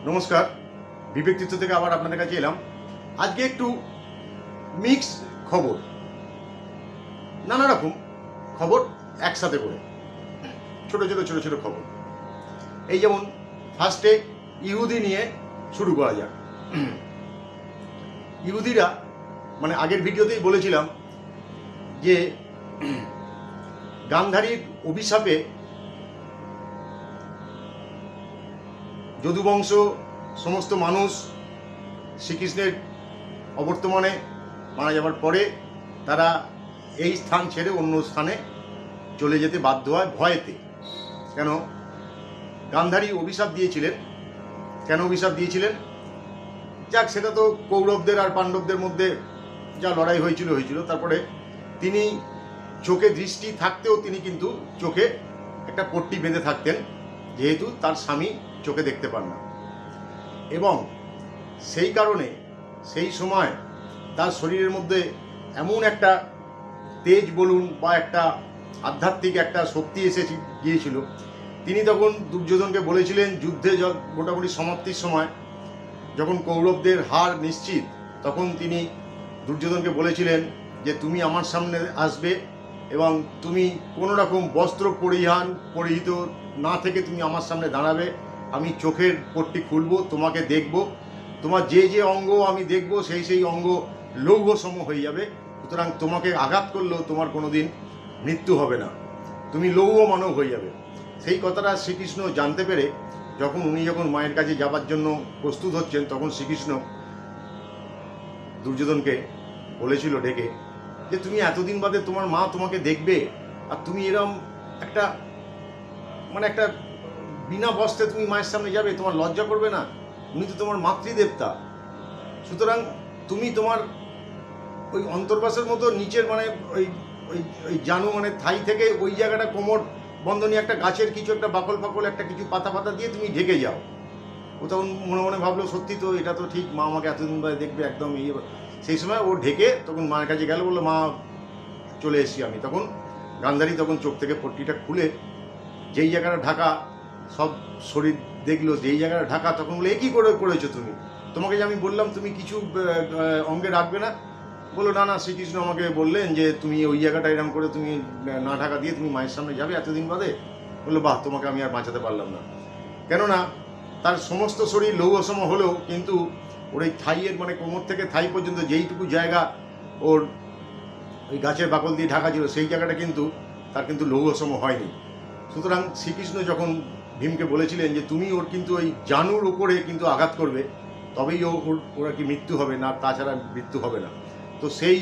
নমস্কার, বিবেক তীর্থ থেকে আবার আপনাদের কাছে এলাম। আজকে একটু মিক্স খবর, নানা রকম খবর একসাথে করে, ছোট ছোট খবর। এই যেমন ফার্স্টে ইহুদি নিয়ে শুরু করা যাক। ইহুদিরা মানে আগের ভিডিওতেই বলেছিলাম যে গান্ধারীর অভিশাপে যদুবংশ সমস্ত মানুষ শ্রীকৃষ্ণের অবর্তমানে মারা যাওয়ার পরে তারা এই স্থান ছেড়ে অন্য স্থানে চলে যেতে বাধ্য হয় ভয়েতে। কেন? গান্ধারী অভিশাপ দিয়েছিলেন। কেন অভিশাপ দিয়েছিলেন? যাক, সেটা তো কৌরবদের আর পাণ্ডবদের মধ্যে যা লড়াই হয়েছিল। তারপরে তিনি চোখে দৃষ্টি থাকতেও তিনি কিন্তু চোখে একটা পট্টি বেঁধে থাকতেন, যেহেতু তার স্বামী চোখে দেখতে পান না। এবং সেই কারণে সেই সময় তার শরীরের মধ্যে এমন একটা তেজ বলুন বা একটা আধ্যাত্মিক একটা শক্তি এসে গিয়েছিল। তিনি তখন দুর্যোধনকে বলেছিলেন, যুদ্ধে মোটামুটি সমাপ্তির সময় যখন কৌরবদের হার নিশ্চিত, তখন তিনি দুর্যোধনকে বলেছিলেন যে তুমি আমার সামনে আসবে এবং তুমি কোনো রকম বস্ত্র পরিহিত না থেকে তুমি আমার সামনে দাঁড়াবে। আমি চোখের পট্টি খুলব, তোমাকে দেখব, তোমার যে যে অঙ্গ আমি দেখব সেই অঙ্গ লৌহ সম হয়ে যাবে। সুতরাং তোমাকে আঘাত করলেও তোমার কোনো দিন মৃত্যু হবে না, তুমি লৌহ মানব হয়ে যাবে। সেই কথাটা শ্রীকৃষ্ণ জানতে পেরে উনি যখন মায়ের কাছে যাবার জন্য প্রস্তুত হচ্ছেন, তখন শ্রীকৃষ্ণ দুর্যোধনকে বলেছিল ডেকে যে তুমি এতদিন বাদে তোমার মা তোমাকে দেখবে, আর তুমি এরম একটা একটা বিনা বস্ত্রে তুমি মায়ের সামনে যাবে, তোমার লজ্জা করবে না? উনি তো তোমার মাতৃদেবতা। সুতরাং তুমি তোমার ওই অন্তর্বাসের মতো নিচের ওই ওই ওই জানু থাই থেকে ওই জায়গাটা কোমর বন্ধনী একটা গাছের কিছু একটা বাকল একটা কিছু পাতা দিয়ে তুমি ঢেকে যাও। ও তখন মনে ভাবলো, সত্যি তো, এটা তো ঠিক, মা আমাকে এতদিন বাদে দেখবে, একদম ইয়ে। সেই সময় ও ঢেকে তখন মায়ের কাছে গেল, বললো মা চলে এসছি আমি। তখন গান্ধারী তখন চোখ থেকে পট্টিটা খুলে যেই জায়গাটা ঢাকা, সব শরীর দেখলো যেই জায়গাটা ঢাকা, তখন বলে, এ কী করেছো তুমি? তোমাকে যে আমি বললাম তুমি কিছু অঙ্গে রাখবে না। বললো না শ্রীকৃষ্ণ আমাকে বললেন যে তুমি ওই জায়গাটা এরকম করে তুমি না ঢাকা দিয়ে তুমি মায়ের সামনে যাবে এতদিন বাদে। বললো বাহ, তোমাকে আমি আর বাঁচাতে পারলাম না। কেননা তার সমস্ত শরীর লৌহসম হলেও কিন্তু ওর এই থাইয়ের কোমর থেকে থাই পর্যন্ত যেইটুকু জায়গা ওর ওই গাছের বাকল দিয়ে ঢাকা ছিল, সেই জায়গাটা কিন্তু তার কিন্তু লৌহসম হয়নি। সুতরাং শ্রীকৃষ্ণ যখন ভীমকে বলেছিলেন যে তুমি ওর কিন্তু ওই জানুর উপরে কিন্তু আঘাত করবে, তবেই ওর আর কি মৃত্যু হবে, না তাছাড়া মৃত্যু হবে না। তো সেই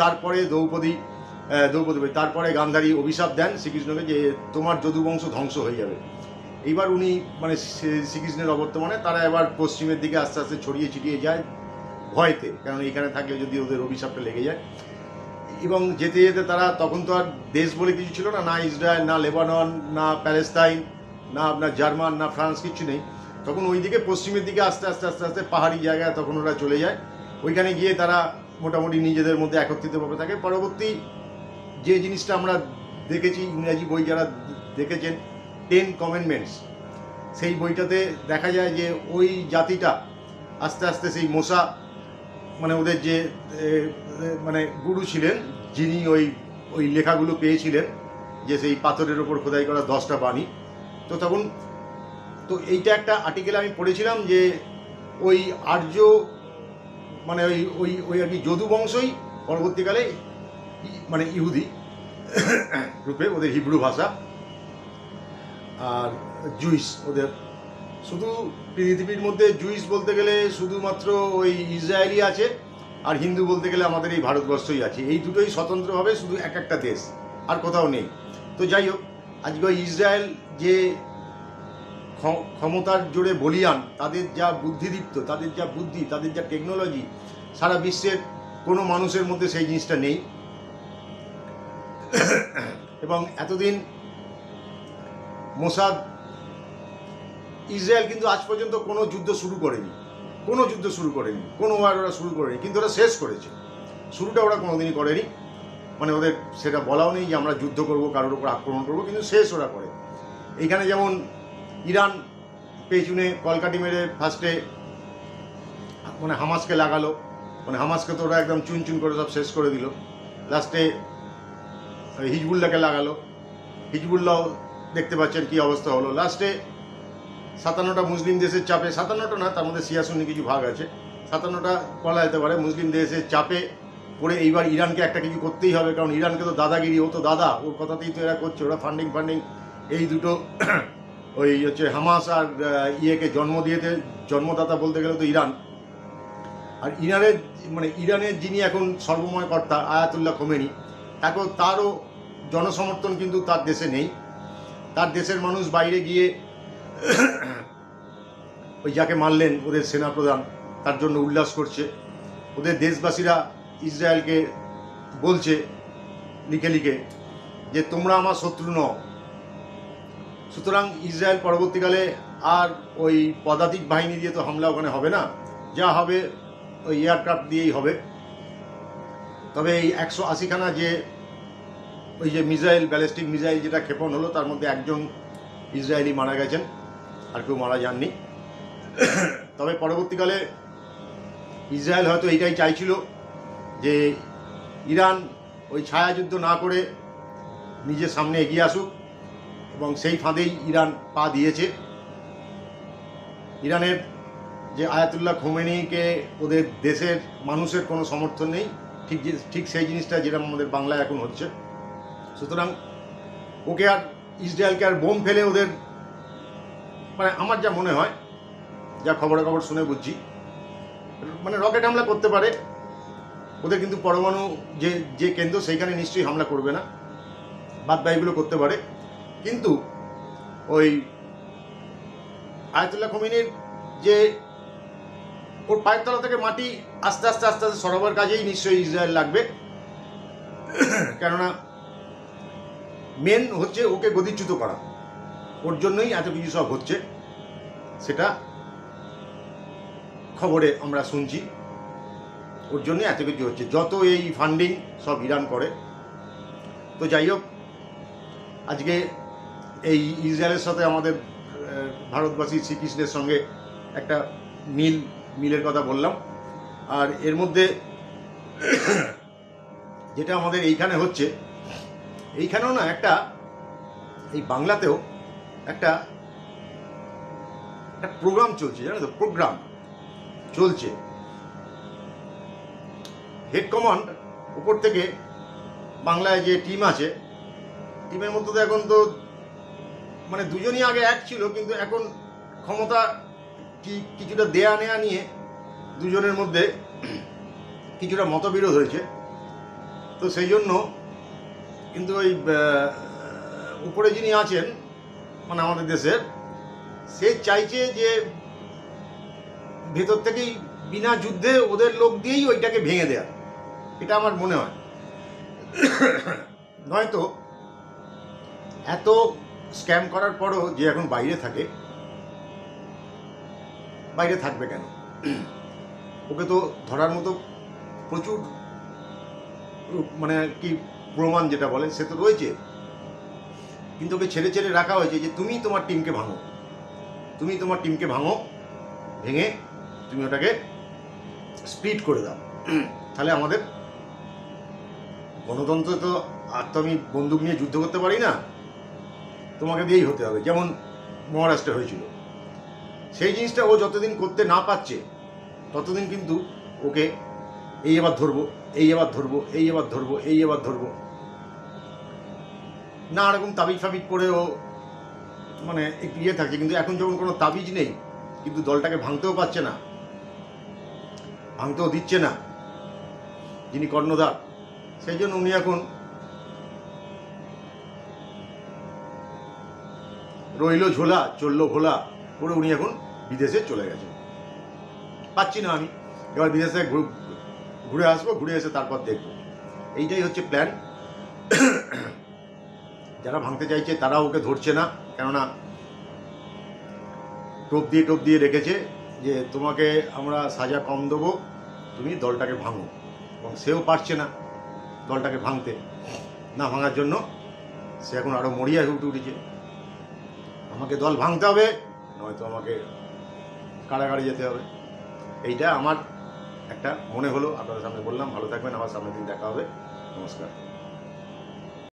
তারপরে তারপরে গান্ধারী অভিশাপ দেন শ্রীকৃষ্ণকে যে তোমার যদুবংশ ধ্বংস হয়ে যাবে। এইবার উনি শ্রীকৃষ্ণের অবর্তমানে তারা এবার পশ্চিমের দিকে আস্তে আস্তে ছড়িয়ে ছিটিয়ে যায় ভয়তে, কারণ এইখানে থাকলে যদি ওদের অভিশাপটা লেগে যায়। এবং যেতে যেতে তারা, তখন তো আর দেশ বলে কিছু ছিল না, না ইসরায়েল, না লেবানন, না প্যালেস্তাইন, না আপনার জার্মান, না ফ্রান্স, কিছু নেই। তখন ওই দিকে পশ্চিমের দিকে আস্তে আস্তে পাহাড়ি জায়গায় তখন ওরা চলে যায়। ওইখানে গিয়ে তারা মোটামুটি নিজেদের মধ্যে একত্রিতভাবে থাকে। পরবর্তী যে জিনিসটা আমরা দেখেছি, ইংরাজি বই যারা দেখেছেন, 10 কমেন্ডমেন্টস, সেই বইটাতে দেখা যায় যে ওই জাতিটা আস্তে আস্তে সেই মোসা ওদের যে গুরু ছিলেন, যিনি ওই লেখাগুলো পেয়েছিলেন, যে সেই পাথরের ওপর খোদাই করা 10টা বাণী। তো তখন তো এইটা একটা আর্টিকেল আমি পড়েছিলাম যে ওই আর্য ওই ওই ওই আর কি যদুবংশই পরবর্তীকালে ইহুদি রূপে, ওদের হিব্রু ভাষা, আর জুইস ওদের। শুধু পৃথিবীর মধ্যে জুইস বলতে গেলে শুধুমাত্র ওই ইসরায়েলই আছে, আর হিন্দু বলতে গেলে আমাদের এই ভারতবর্ষই আছে। এই দুটোই স্বতন্ত্রভাবে শুধু একটা দেশ, আর কোথাও নেই। তো যাই হোক, আজকে ওই ইসরায়েল যে ক্ষমতার জোরে বলিয়ান, তাদের যা বুদ্ধিদীপ্ত, তাদের যা বুদ্ধি, তাদের যা টেকনোলজি, সারা বিশ্বের কোনো মানুষের মধ্যে সেই জিনিসটা নেই। এবং এতদিন মোসাদ, ইসরায়েল কিন্তু আজ পর্যন্ত কোনো যুদ্ধ শুরু করেনি, কোনো ওরা শুরু করেনি, কিন্তু ওরা শেষ করেছে। শুরুটা ওরা কোনোদিনই করেনি, ওদের সেটা বলাও নেই যে আমরা যুদ্ধ করব, কারোর উপর আক্রমণ করব, কিন্তু শেষ ওরা করে। এইখানে যেমন ইরান পেছনে কলকাঠি মেরে ফার্স্টে মানে হামাসকে লাগালো, মানে হামাসকে তো ওরা একদম চুন চুন করে সব শেষ করে দিল। লাস্টে হিজবুল্লাহকে লাগালো, হিজবুল্লাহ দেখতে পাচ্ছেন কি অবস্থা হলো। লাস্টে 57টা মুসলিম দেশের চাপে, 57টা না, তার মধ্যে শিয়া সুন্নি কিছু ভাগ আছে, 57টা বলা যেতে পারে, মুসলিম দেশের চাপে পড়ে এইবার ইরানকে একটা কিছু করতেই হবে, কারণ ইরানকে তো দাদাগিরি, ও তো দাদা, ওর কথাতেই তো এরা করছে, ওরা ফান্ডিং এই দুটো ওই হচ্ছে হামাস আর ইয়েকে জন্মদাতা বলতে গেলে তো ইরান। আর ইরানের যিনি এখন সর্বময় কর্তা আয়াতুল্লাহ খোমেনি, এখন তারও জনসমর্থন কিন্তু তার দেশে নেই। তার দেশের মানুষ বাইরে গিয়ে ওই যাকে মারলেন ওদের সেনাপ্রধান, তার জন্য উল্লাস করছে। ওদের দেশবাসীরা ইসরায়েলকে বলছে লিখে লিখে যে তোমরা আমার শত্রু নও। সুতরাং ইসরায়েল পরবর্তীকালে আর ওই পদাতিক বাহিনী দিয়ে তো হামলা ওখানে হবে না, যা হবে ওই এয়ারক্রাফট দিয়েই হবে। তবে এই 180খানা যে ওই যে মিসাইল, ব্যালিস্টিক মিসাইল যেটা ক্ষেপণ হলো, তার মধ্যে একজন ইসরায়েলি মারা গেছেন, আর কেউ মারা যাননি। তবে পরবর্তীকালে ইসরায়েল হয়তো এইটাই চাইছিল যে ইরান ওই ছায়াযুদ্ধ না করে নিজের সামনে এগিয়ে আসুক, এবং সেই ফাঁদেই ইরান পা দিয়েছে। ইরানের যে আয়াতুল্লাহ খোমেনিকে ওদের দেশের মানুষের কোনো সমর্থন নেই, ঠিক সেই জিনিসটা যেটা আমাদের বাংলায় এখন হচ্ছে। সুতরাং ওকে আর ইসরায়েলকে আর বোম ফেলে ওদের, মানে আমার যা মনে হয়, যা খবর শুনে বুঝছি, মানে রকেট হামলা করতে পারে ওদের, কিন্তু পরমাণু যে কেন্দ্র সেইখানে নিশ্চয়ই হামলা করবে না, বাদ বাকিগুলো করতে পারে। কিন্তু ওই আয়াতুল্লাহ খোমেনির যে ওর পায়ের তলা থেকে মাটি আস্তে আস্তে সরাবার কাজেই নিশ্চয়ই ইসরায়েল লাগবে। কেননা মেন হচ্ছে ওকে গদিচ্যুত করা, ওর জন্যই এত কিছু সব হচ্ছে, সেটা খবরে আমরা শুনছি। ওর জন্য এত কিছু হচ্ছে, যত এই ফান্ডিং সব ইরান করে। তো যাই হোক, আজকে এই ইসরায়েলের সাথে আমাদের ভারতবাসী শ্রীকৃষ্ণের সঙ্গে একটা মিলের কথা বললাম। আর এর মধ্যে যেটা আমাদের এইখানে হচ্ছে, এইখানেও না একটা, এই বাংলাতেও একটা প্রোগ্রাম চলছে, জানো তো, প্রোগ্রাম চলছে। হেড কমান্ড উপর থেকে বাংলায় যে টিম আছে, টিমের মধ্যে তো এখন তো মানে দুজনই আগে এক ছিল, কিন্তু এখন ক্ষমতা কিছুটা দেয়া নেয়া নিয়ে দুজনের মধ্যে কিছুটা মতবিরোধ হয়েছে। তো সেই জন্য কিন্তু ওই উপরে যিনি আছেন, মানে আমাদের দেশের, সে চাইছে যে ভেতর থেকেই বিনা যুদ্ধে ওদের লোক দিয়েই ওইটাকে ভেঙে দেয়া। এটা আমার মনে হয়। নয়তো এত স্ক্যাম করার পরও যে এখন বাইরে থাকবে কেন? ওকে তো ধরার মতো প্রচুর মানে কি প্রমাণ যেটা বলে সে তো রয়েছে, কিন্তু ওকে ছেড়ে রাখা হয়েছে যে তুমি তোমার টিমকে ভাঙো, ভেঙে তুমি ওটাকে স্প্লিট করে দাও। তাহলে আমাদের গণতন্ত্র তো, আর তো আমি বন্দুক নিয়ে যুদ্ধ করতে পারি না, তোমাকে দিয়েই হতে হবে, যেমন মহারাষ্ট্রে হয়েছিল। সেই জিনিসটা ও যতদিন করতে না পারছে ততদিন কিন্তু ওকে এই এবার ধরবো না এরকম তাবিজ ফাবিজ করে ও মানে একটু ইয়ে থাকছে। কিন্তু এখন যখন কোনো তাবিজ নেই, কিন্তু দলটাকে ভাঙতেও পারছে না, ভাঙতেও দিচ্ছে না যিনি কর্ণধার, সেই জন্য উনি এখন রইল ঝোলা চললো ভোলা করে উনি এখন বিদেশে চলে গেছেন। পাচ্ছি না আমি, এবার বিদেশে ঘুরে আসবো, ঘুরে এসে তারপর দেখবো। এইটাই হচ্ছে প্ল্যান। যারা ভাঙতে চাইছে তারা ওকে ধরছে না, কেননা টোপ দিয়ে রেখেছে যে তোমাকে আমরা সাজা কম দেবো, তুমি দলটাকে ভাঙো। এবং সেও পারছে না দলটাকে ভাঙতে, না ভাঙার জন্য সে এখন আরও মরিয়া হয়ে উঠেছে। আমাকে দল ভাঙতে হবে, নয়তো আমাকে কারাগারে যেতে হবে। এইটা আমার একটা মনে হলো, আপনাদের সামনে বললাম। ভালো থাকবেন, আবার সামনের দিন দেখা হবে। নমস্কার।